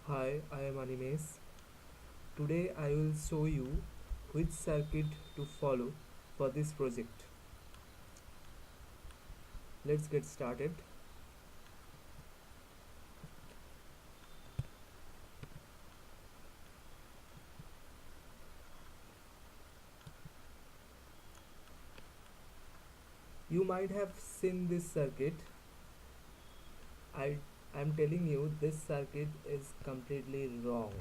Hi, I am Animes. Today I will show you which circuit to follow for this project. Let's get started. You might have seen this circuit. I am telling you this circuit is completely wrong.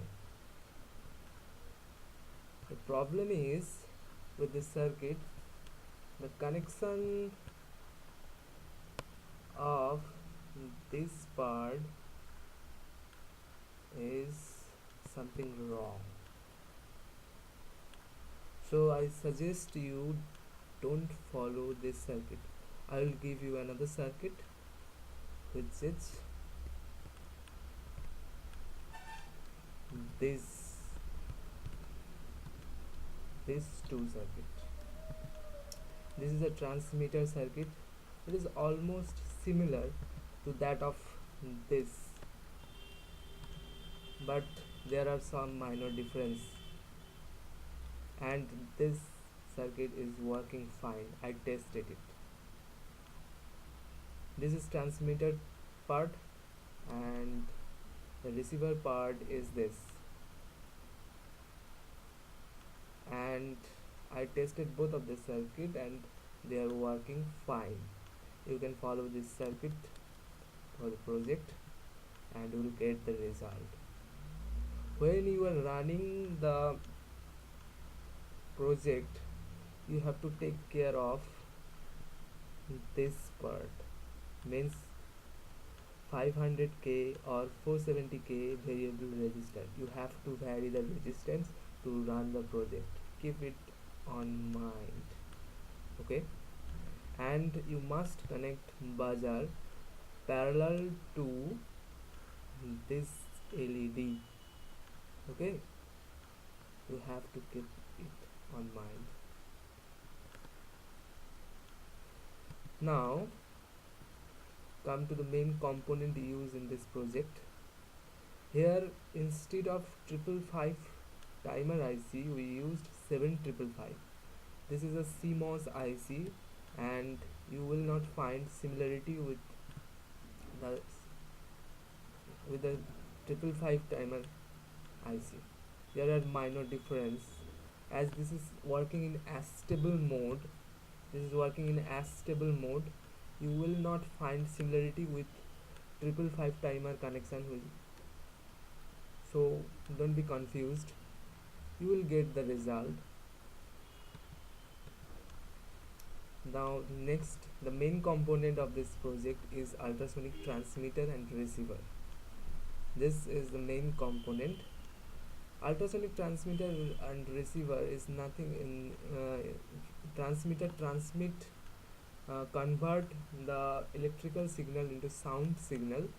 The problem is with this circuit, the connection of this part is something wrong. So I suggest you don't follow this circuit. I will give you another circuit which is this this two circuit. This is a transmitter circuit. It is almost similar to that of this, but there are some minor difference, and this circuit is working fine. I tested it. This is transmitter part and the receiver part is this, and I tested both of the circuit and they are working fine. You can follow this circuit for the project and you will get the result. When you are running the project, you have to take care of this part, means 500k or 470k variable resistance. You have to vary the resistance to run the project. Keep it on mind, okay? And you must connect buzzer parallel to this LED, okay? You have to keep it on mind. Now come to the main component used in this project. Here instead of 555 timer IC we used 7555. This is a CMOS IC and you will not find similarity with the 555 timer IC. There are minor difference, as this is working in astable mode. You will not find similarity with 555 timer connection with, so don't be confused. You will get the result. Now next, the main component of this project is ultrasonic transmitter and receiver. This is the main component. Ultrasonic transmitter and receiver is nothing in transmitter convert the electrical signal into sound signal,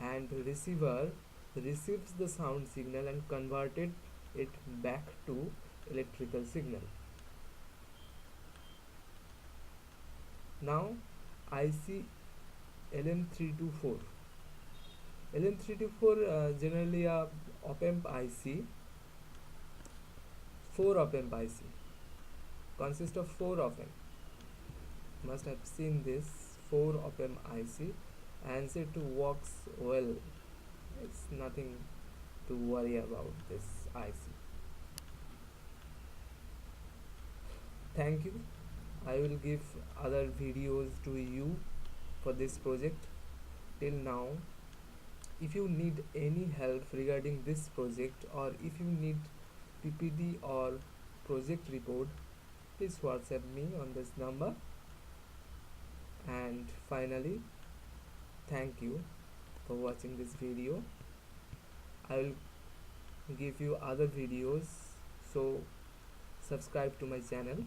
and receiver receives the sound signal and converted it back to electrical signal. Now IC LM324. LM324 generally a op-amp IC, 4 op-amp IC, consists of 4 op-amp. Must have seen this 4 op-amp IC, and it works well. It's nothing to worry about this IC. Thank you. I will give other videos to you for this project. Till now, if you need any help regarding this project, or if you need PPT or project report, please WhatsApp me on this number. And finally, thank you for watching this video. I will give you other videos, so subscribe to my channel.